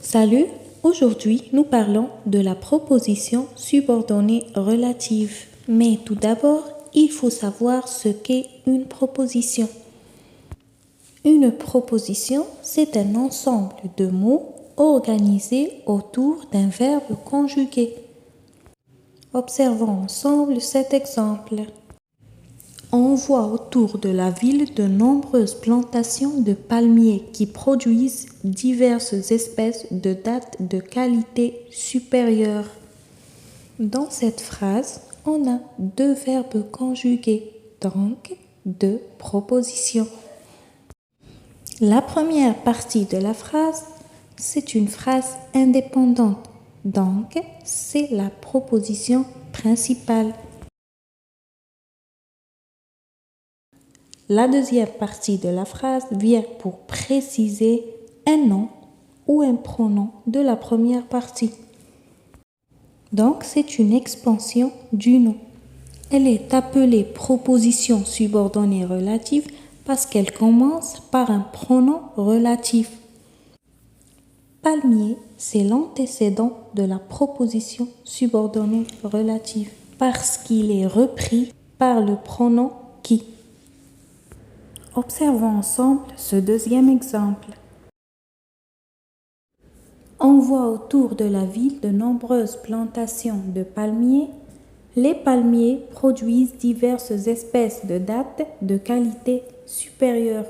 Salut, aujourd'hui nous parlons de la proposition subordonnée relative. Mais tout d'abord, il faut savoir ce qu'est une proposition. Une proposition, c'est un ensemble de mots organisés autour d'un verbe conjugué. Observons ensemble cet exemple. On voit autour de la ville de nombreuses plantations de palmiers qui produisent diverses espèces de dattes de qualité supérieure. Dans cette phrase, on a deux verbes conjugués, donc deux propositions. La première partie de la phrase, c'est une phrase indépendante, donc c'est la proposition principale. La deuxième partie de la phrase vient pour préciser un nom ou un pronom de la première partie. Donc, c'est une expansion du nom. Elle est appelée proposition subordonnée relative parce qu'elle commence par un pronom relatif. Palmier, c'est l'antécédent de la proposition subordonnée relative parce qu'il est repris par le pronom qui. Observons ensemble ce deuxième exemple. On voit autour de la ville de nombreuses plantations de palmiers. Les palmiers produisent diverses espèces de dattes de qualité supérieure.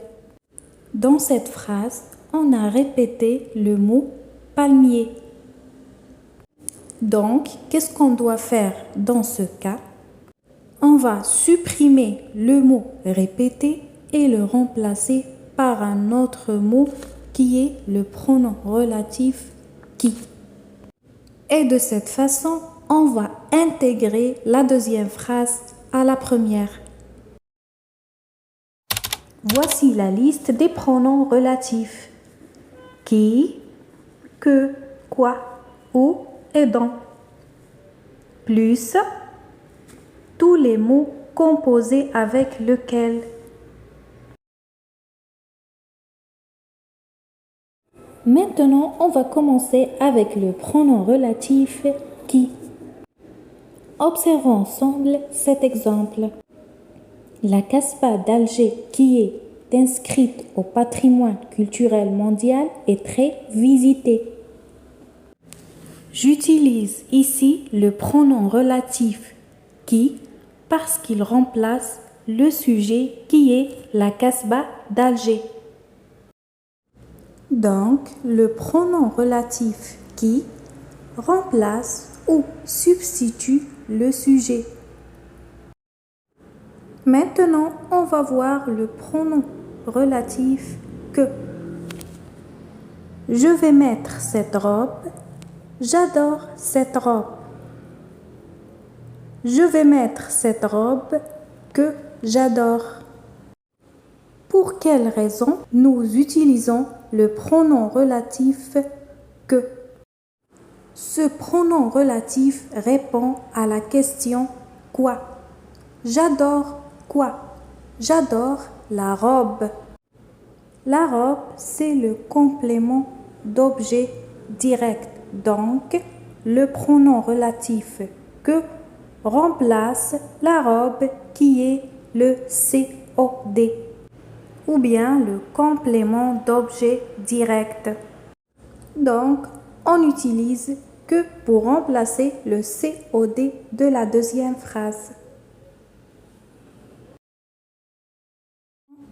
Dans cette phrase, on a répété le mot palmier. Donc, qu'est-ce qu'on doit faire dans ce cas? On va supprimer le mot répété et le remplacer par un autre mot qui est le pronom relatif qui. Et de cette façon, on va intégrer la deuxième phrase à la première. Voici la liste des pronoms relatifs. Qui, que, quoi, où et dont. Plus tous les mots composés avec lequel. Maintenant, on va commencer avec le pronom relatif qui. Observons ensemble cet exemple. La Casbah d'Alger, qui est inscrite au patrimoine culturel mondial, est très visitée. J'utilise ici le pronom relatif qui parce qu'il remplace le sujet qui est la Casbah d'Alger. Donc, le pronom relatif qui remplace ou substitue le sujet. Maintenant, on va voir le pronom relatif que. Je vais mettre cette robe. J'adore cette robe. Je vais mettre cette robe que j'adore. Pour quelle raison nous utilisons le pronom relatif que? Ce pronom relatif répond à la question quoi. J'adore quoi? J'adore la robe. La robe, c'est le complément d'objet direct. Donc, le pronom relatif que remplace la robe qui est le COD ou bien le complément d'objet direct. Donc, on utilise que pour remplacer le COD de la deuxième phrase.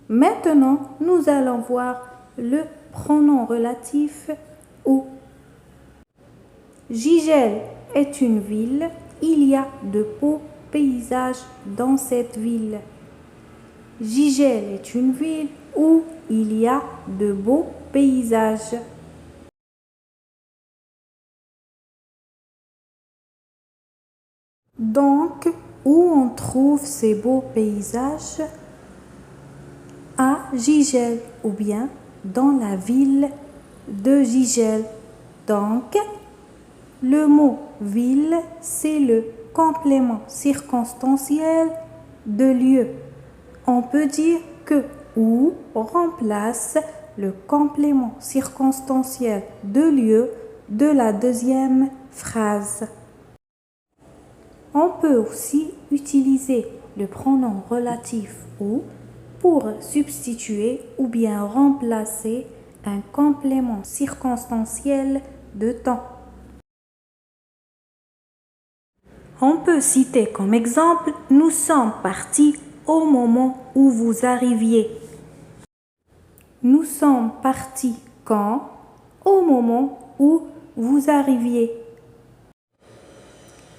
Maintenant, nous allons voir le pronom relatif où. Gigel est une ville, il y a de beaux paysages dans cette ville. Gigel est une ville où il y a de beaux paysages. Donc, où on trouve ces beaux paysages? À Gigel ou bien dans la ville de Gigel. Donc, le mot ville, c'est le complément circonstanciel de lieu. On peut dire que où remplace le complément circonstanciel de lieu de la deuxième phrase. On peut aussi utiliser le pronom relatif ou pour substituer ou bien remplacer un complément circonstanciel de temps. On peut citer comme exemple « Nous sommes partis au moment où vous arriviez ». Nous sommes partis quand? Au moment où vous arriviez.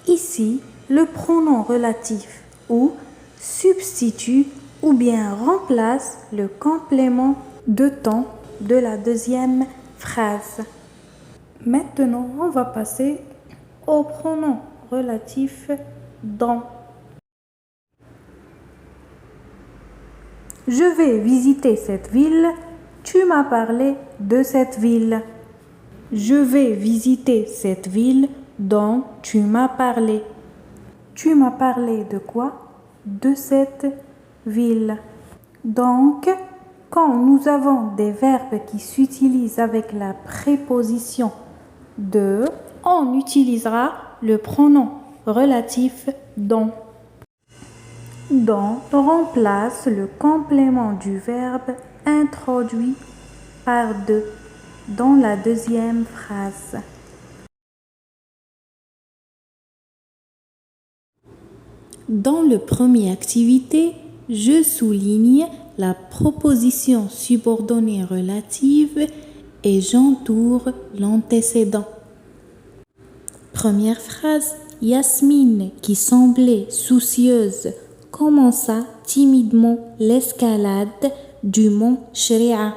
Ici, le pronom relatif ou substitue ou bien remplace le complément de temps de la deuxième phrase. Maintenant, on va passer au pronom relatif dans. Je vais visiter cette ville. Tu m'as parlé de cette ville. Je vais visiter cette ville dont tu m'as parlé. Tu m'as parlé de quoi? De cette ville. Donc, quand nous avons des verbes qui s'utilisent avec la préposition de, on utilisera le pronom relatif dans. Dans remplace le complément du verbe introduit par de dans la deuxième phrase. Dans la première activité, je souligne la proposition subordonnée relative et j'entoure l'antécédent. Première phrase, Yasmine, qui semblait soucieuse, commença timidement l'escalade du mont Shri'a.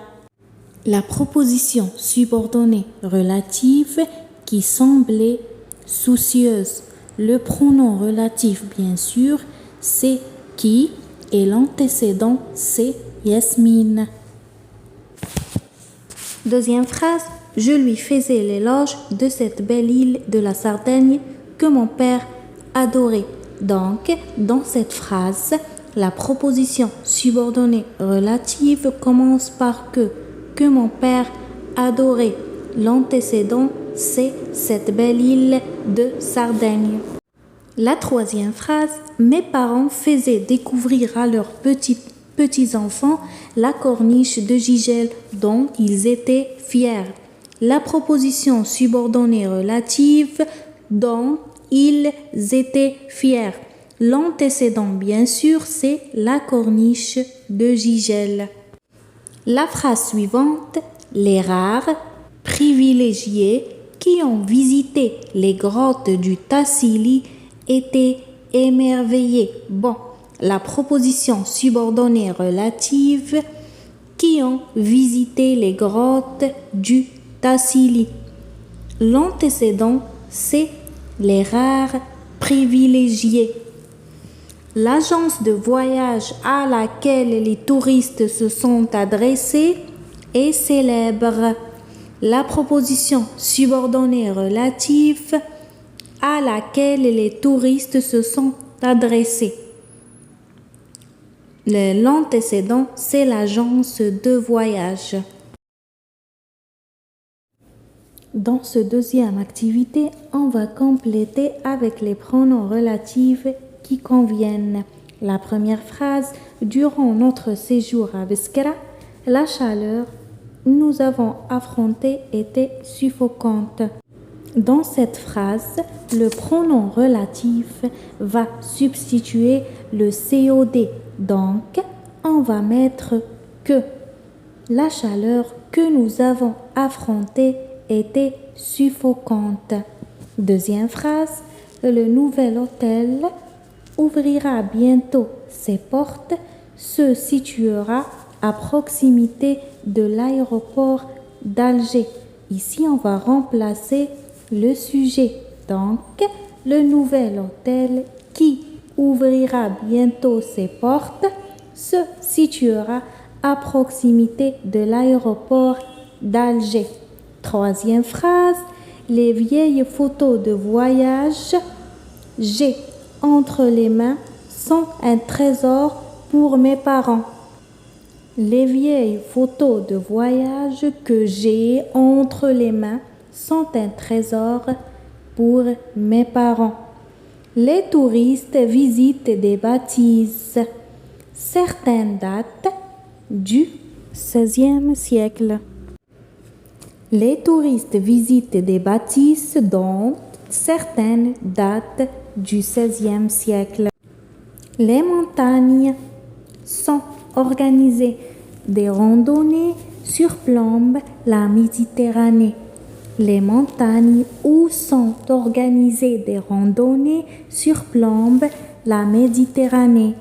La proposition subordonnée relative qui semblait soucieuse. Le pronom relatif, bien sûr, c'est qui et l'antécédent, c'est Yasmine. Deuxième phrase, je lui faisais l'éloge de cette belle île de la Sardaigne que mon père adorait. Donc, dans cette phrase, la proposition subordonnée relative commence par que mon père adorait. L'antécédent, c'est cette belle île de Sardaigne. La troisième phrase, mes parents faisaient découvrir à leurs petits-enfants la corniche de Gigel dont ils étaient fiers. La proposition subordonnée relative dont ils étaient fiers. L'antécédent, bien sûr, c'est la corniche de Gigel. La phrase suivante, les rares privilégiés qui ont visité les grottes du Tassili étaient émerveillés. Bon, la proposition subordonnée relative qui ont visité les grottes du Tassili. L'antécédent, c'est les rares privilégiés. L'agence de voyage à laquelle les touristes se sont adressés est célèbre. La proposition subordonnée relative à laquelle les touristes se sont adressés. L'antécédent, c'est l'agence de voyage. Dans cette deuxième activité, on va compléter avec les pronoms relatifs qui conviennent. La première phrase, durant notre séjour à Biskra, la chaleur nous avons affronté était suffocante. Dans cette phrase, le pronom relatif va substituer le COD. Donc, on va mettre que. La chaleur que nous avons affrontée était suffocante. Deuxième phrase, le nouvel hôtel ouvrira bientôt ses portes, se situera à proximité de l'aéroport d'Alger. Ici, on va remplacer le sujet. Donc, le nouvel hôtel qui ouvrira bientôt ses portes se situera à proximité de l'aéroport d'Alger. Troisième phrase, les vieilles photos de voyage j'ai entre les mains sont un trésor pour mes parents. Les vieilles photos de voyage que j'ai entre les mains sont un trésor pour mes parents. Les touristes visitent des bâtisses. Certaines datent du XVIe siècle. Les touristes visitent des bâtisses dont certaines datent du XVIe siècle. Les montagnes sont organisées. Des randonnées surplombent la Méditerranée. Les montagnes où sont organisées des randonnées surplombent la Méditerranée.